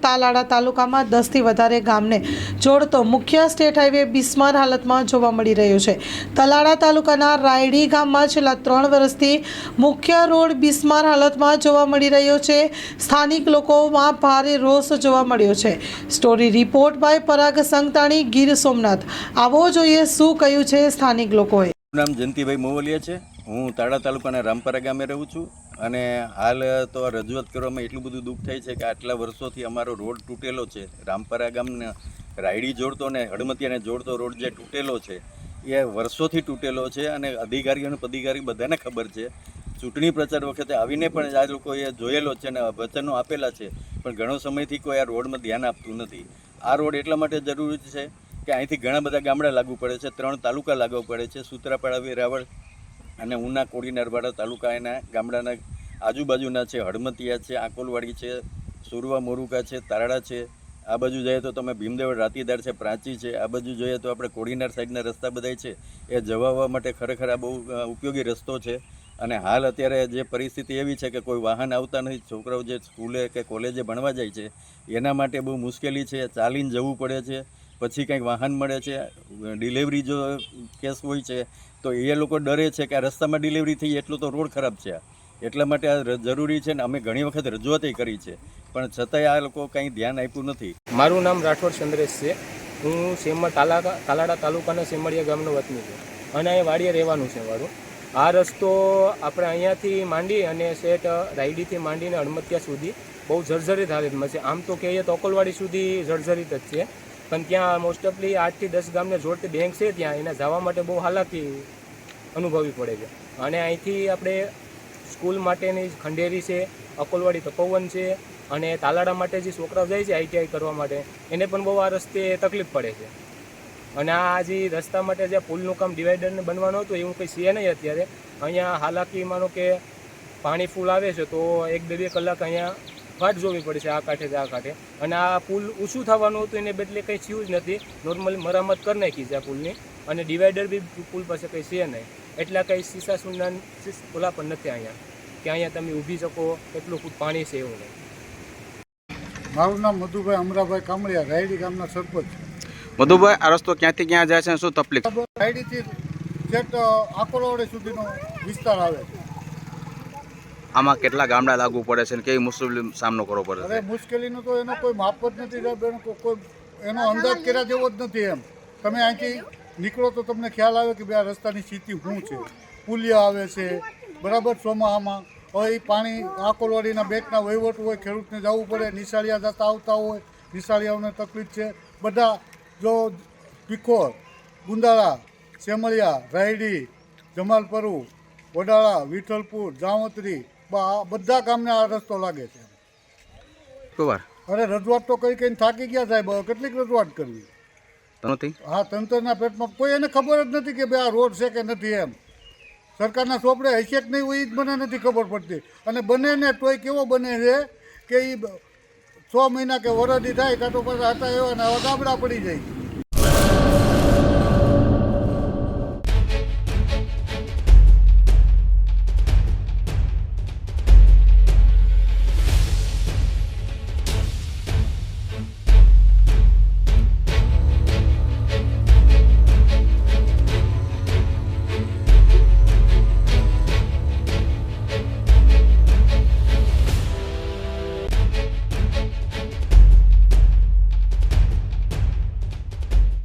તાલાડા તાલુકામાં 10 થી વધારે ગામને જોડતો મુખ્ય સ્ટેટ હાઈવે બિસ્માર હાલતમાં જોવા મળી રહ્યો છે। તાલાડા તાલુકાના રાયડી ગામમાં છેલ્લા 3 વર્ષથી મુખ્ય રોડ બિસ્માર હાલતમાં જોવા મળી રહ્યો છે। સ્થાનિક લોકોમાં ભારે રોષ જોવા મળ્યો છે। સ્ટોરી રિપોર્ટ બાય પરાગ સંગતાણી, ગીર સોમનાથ। આવો જોઈએ શું કહ્યું છે સ્થાનિક લોકોએ। નામ જયંતિભાઈ મોવલિયા છે। હું તાળા તાલુકાના રામપરા ગામે રહું છું અને હાલ તો રજૂઆત કરવામાં એટલું બધું દુઃખ થાય છે કે આટલા વર્ષોથી અમારો રોડ તૂટેલો છે। રામપરા ગામને રાયડી જોડતો ને હડમતિયાને જોડતો રોડ જે તૂટેલો છે એ વર્ષોથી તૂટેલો છે અને અધિકારીઓ અને પદાધિકારી બધાને ખબર છે। ચૂંટણી પ્રચાર વખતે આવીને પણ આ લોકોએ જોયેલો છે અને વચનો આપેલા છે, પણ ઘણો સમયથી કોઈ આ રોડમાં ધ્યાન આપતું નથી। આ રોડ એટલા માટે જરૂરી છે કે અહીંથી ઘણા બધા ગામડા લાગુ પડે છે, 3 તાલુકા લાગુ પડે છે, સૂત્રાપાડા, વેરાવળ અને ઉના, કોડીનારવાડા તાલુકા એના ગામડાના આજુબાજુના છે। હડમતિયા છે, આકોલવાડી છે, સુરવા મોરુકા છે, તારડા છે। આ બાજુ જઈએ તો તમે ભીમદેવળ રાતીદાર છે, પ્રાંચી છે। આ બાજુ જોઈએ તો આપણે કોડીનાર સાઈડના રસ્તા બધા છે એ જવા આવવા માટે ખરેખર આ બહુ ઉપયોગી રસ્તો છે। અને હાલ અત્યારે જે પરિસ્થિતિ એવી છે કે કોઈ વાહન આવતા નથી। છોકરાઓ જે સ્કૂલે કે કોલેજે ભણવા જાય છે એના માટે બહુ મુશ્કેલી છે, ચાલીને જવું પડે છે, પછી કંઈક વાહન મળે છે। ડિલિવરી જો કેસ હોય છે તો એ લોકો ડરે છે કે આ રસ્તામાં ડિલિવરી થઈ એટલું તો રોડ ખરાબ છે, એટલા માટે આ જરૂરી છે ને અમે ઘણી વખત રજૂઆત કરી છે, પણ છતાંય આ લોકો કંઈ ધ્યાન આપ્યું નથી। મારું નામ રાઠોડ ચંદ્રેશ છે। હું તાલાડા તાલુકાના સેમળિયા ગામનો વતની છું અને અહીં વાડીએ રહેવાનું છે મારું। આ રસ્તો આપણે અહીંયાથી માંડી અને સેટ રાયડીથી માંડીને હડમતિયા સુધી બહુ જર્જરિત હાલતમાં છે। આમ તો કહીએ તો અકોલવાડી સુધી જર્જરિત જ છે, પણ ત્યાં મોસ્ટ ઓફલી 8 થી 10 ગામને જોડતી બેંક છે, ત્યાં એને જવા માટે બહુ હાલાકી અનુભવવી પડે છે। અને અહીંથી આપણે સ્કૂલ માટેની ખંડેરી છે, અકોલવાડી તપોવન છે અને તાલાડા માટે જે છોકરાઓ જાય છે ITI કરવા માટે એને પણ બહુ આ રસ્તે તકલીફ પડે છે। અને આ જે રસ્તા માટે જે પુલનું કામ ડિવાઈડરને બનવાનું હતું એવું કંઈ છે નહીં અત્યારે। અહીંયા હાલાકી માનો કે પાણી ફૂલ આવે છે તો 1-2 કલાક અહીંયા વાટ જોવી પડે છે આ કાંઠે આ કાંઠે। અને આ પુલ ઊંચું થવાનું હતું એને બદલે કંઈ થયું જ નથી, નોર્મલી મરામત કરી નાખી છે આ પુલની। અને ડિવાઈડર બી પુલ પાસે કંઈ છે નહીં, એટલા કંઈ સીસા સુંદા ઓલા પણ નથી અહીંયા કે અહીંયા તમે ઊભી શકો કેટલું ફૂટ પાણી છે એવું નહીં। મારું નામ મધુભાઈ અમરાભાઈ કામળિયા, રાયડી ગામના સરપંચ। મધુભાઈ, આ રસ્તો ક્યાંથી ક્યાં જાય છે, શું તકલીફ? રાયડીથી છેક આકોલવાડી સુધીનો વિસ્તાર આવે છે। આમાં કેટલા ગામડા લાગુ પડે છે અને કેવી મુશ્કેલી સામનો કરવો પડે છે? અરે મુશ્કેલીનો તો એનો કોઈ માપ જ નથી સાહેબ, એનો અંદાજ કર્યા જેવો જ નથી। એમ તમે અહીંથી નીકળો તો તમને ખ્યાલ આવે કે ભાઈ આ રસ્તાની સ્થિતિ શું છે। પુલિયા આવે છે બરાબર ચોમાસામાં, હવે એ પાણી આકોલવાડીના બેંકના વહીવટ હોય, ખેડૂતને જવું પડે, નિશાળિયા જતા આવતા હોય, નિશાળિયાઓને તકલીફ છે। બધા જો પીખોર, ગુંદાળા, સેમળિયા, રાયડી, જમાલપરુ, વડાળા, વિઠ્ઠલપુર, જામત્રી, બધા ગામને આ રસ્તો લાગે છે। બરાબર। અરે રજૂઆત તો કઈ કઈને થાકી ગયા સાહેબ, કેટલીક રજૂઆત કરવી। હા, તંત્રના પેટમાં કોઈ એને ખબર જ નથી કે ભાઈ આ રોડ છે કે નથી। એમ સરકારના ચોપડે હશે કે નહીં હોય એ જ મને નથી ખબર પડતી। અને બને ને તોય કેવો બને છે કે એ 6 મહિના કે વરદી થાય કાં તો પાછા હતા એવા ને હવે ગાબડા પડી જાય।